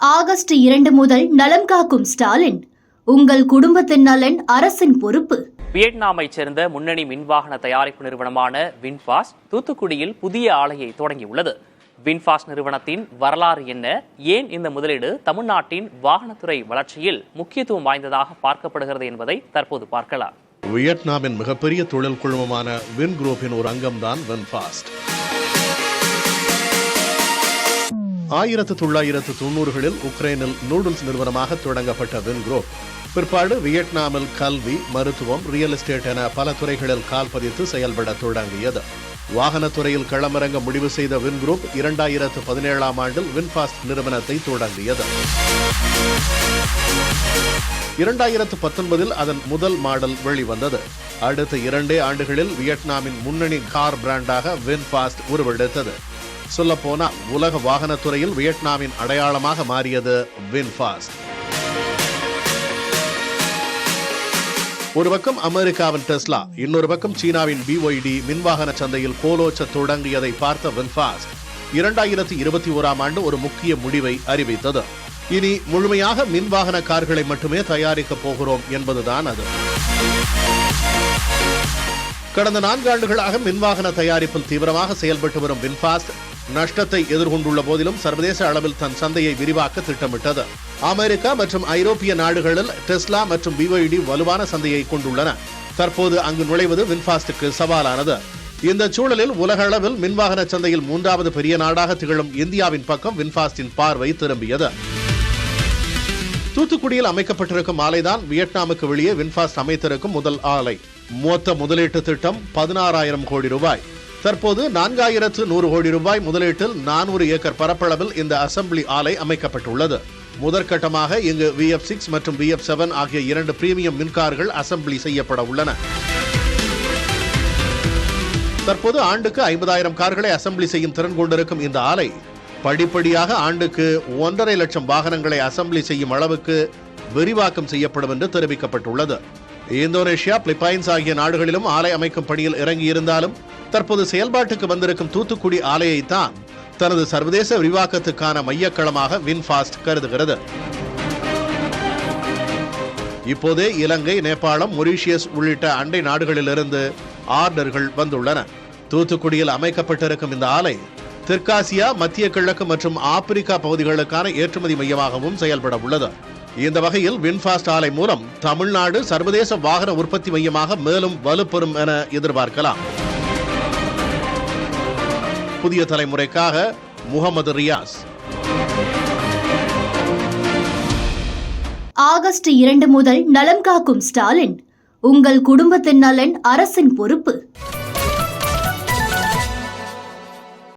August 2 முதல் நலம் காக்கும் ஸ்டாலின். உங்கள் குடும்பத்தின் நலன் அரசின் பொறுப்பு. வியட்நாமைச் சேர்ந்த முன்னணி மின்வாகன தயாரிப்பு நிறுவனமான வின்ஃபாஸ்ட் தூத்துக்குடியில் புதிய ஆலையை தொடங்கியுள்ளது. வின்ஃபாஸ்ட் நிறுவனத்தின் வரலாறு என்ன, ஏன் இந்த முதலீடு தமிழ்நாட்டின் வாகனத்துறை வளர்ச்சியில் முக்கியத்துவம் வாய்ந்ததாக பார்க்கப்படுகிறது என்பதை தற்போது பார்க்கலாம். வியட்நாமின் மிகப்பெரிய தொழில் குழுமமான வின் குரூப்பின் ஒரு அங்கம்தான் வின்ஃபாஸ்ட். 1990களில் உக்ரைனில் நூடுல்ஸ் நிறுவனமாக தொடங்கப்பட்ட வின் குரூப் பிற்பாடு வியட்நாமில் கல்வி, மருத்துவம், ரியல் எஸ்டேட் என பல துறைகளில் கால் பதித்து செயல்பட தொடங்கியது. வாகனத்துறையில் களமிறங்க முடிவு செய்த வின் குரூப் 2017ஆம் ஆண்டில் வின்ஃபாஸ்ட் நிறுவனத்தை தொடங்கியது. 2019இல் அதன் முதல் மாடல் வெளிவந்தது. அடுத்த 2 ஆண்டுகளில் வியட்நாமின் முன்னணி கார் பிராண்டாக வின்ஃபாஸ்ட் உருவெடுத்தது. சொல்லப்போனால் உலக வாகனத்துறையில் வியட்நாமின் அடையாளமாக மாறியது வின்ஃபாஸ்ட். ஒரு பக்கம் அமெரிக்காவின் டெஸ்லா, இன்னொரு பக்கம் சீனாவின் BYD மின்வாகன சந்தையில் கோலோச்ச தொடங்கியதை பார்த்த வின்ஃபாஸ்ட் 2021ஆம் ஆண்டு ஒரு முக்கிய முடிவை அறிவித்தது. இனி முழுமையாக மின்வாகன கார்களை மட்டுமே தயாரிக்கப் போகிறோம் என்பதுதான் அது. கடந்த 4 ஆண்டுகளாக மின்வாகன தயாரிப்பில் தீவிரமாக செயல்பட்டு வரும் வின்ஃபாஸ்ட் நஷ்டத்தை எதிர்கொண்டுள்ள போதிலும் சர்வதேச அளவில் தன் சந்தையை விரிவாக்க திட்டமிட்டது. அமெரிக்கா மற்றும் ஐரோப்பிய நாடுகளில் டெஸ்லா மற்றும் BYD வலுவான சந்தையை கொண்டுள்ளன. தற்போது அங்கு நுழைவது வின்ஃபாஸ்டுக்கு சவாலானது. இந்த சூழலில் உலக அளவில் மின்வாகன சந்தையில் 3வது பெரிய நாடாக திகழும் இந்தியாவின் பக்கம் வின்ஃபாஸ்டின் பார்வை திரும்பியது. தூத்துக்குடியில் அமைக்கப்பட்டிருக்கும் ஆலைதான் வியட்நாமுக்கு வெளியே வின்ஃபாஸ்ட் அமைத்திருக்கும் முதல் ஆலை. மொத்த முதலீட்டு திட்டம் 16,000 கோடி ரூபாய். தற்போது 4,100 கோடி ரூபாய் முதலீட்டில் 400 ஏக்கர் பரப்பளவில் இந்த அசம்பிளி ஆலை அமைக்கப்பட்டுள்ளது. முதற்கட்டமாக இங்கு VF6 மற்றும் VF7 ஆகிய 2 பிரீமியம் மின்கார்கள் அசம்பிளி செய்யப்பட உள்ளன. தற்போது ஆண்டுக்கு 50,000 கார்களை அசம்பிளி செய்யும் திறன் கொண்டிருக்கும் இந்த ஆலை படிப்படியாக ஆண்டுக்கு 1.5 லட்சம் வாகனங்களை அசம்பிளி செய்யும் அளவுக்கு விரிவாக்கம் செய்யப்படும் என்று தெரிவிக்கப்பட்டுள்ளது. இந்தோனேஷியா, பிலிப்பைன்ஸ் ஆகிய நாடுகளிலும் ஆலை அமைக்கும் பணியில் இறங்கியிருந்தாலும் தற்போது செயல்பாட்டுக்கு வந்திருக்கும் தூத்துக்குடி ஆலையை தான் தனது சர்வதேச விரிவாக்கத்துக்கான மையக்களமாக வின்ஃபாஸ்ட் கருதுகிறது. இப்போதே இலங்கை, நேபாளம், மொரீஷியஸ் உள்ளிட்ட அண்டை நாடுகளிலிருந்து ஆர்டர்கள் வந்துள்ளன. தூத்துக்குடியில் அமைக்கப்பட்டிருக்கும் இந்த ஆலை தெற்காசியா, மத்திய கிழக்கு மற்றும் ஆப்பிரிக்கா பகுதிகளுக்கான ஏற்றுமதி மையமாகவும் செயல்பட உள்ளது. இந்த வகையில் வின்ஃபாஸ்ட் ஆலை மூலம் தமிழ்நாடு சர்வதேச வாகன உற்பத்தி மையமாக மேலும் வலுப்பெறும் என எதிர்பார்க்கலாம். புதிய தலைமுறைக்காக முகமது ரியாஸ். ஆகஸ்ட் 2 முதல் நலம் காக்கும் ஸ்டாலின். உங்கள் குடும்பத்தின் நலன் அரசின் பொறுப்பு.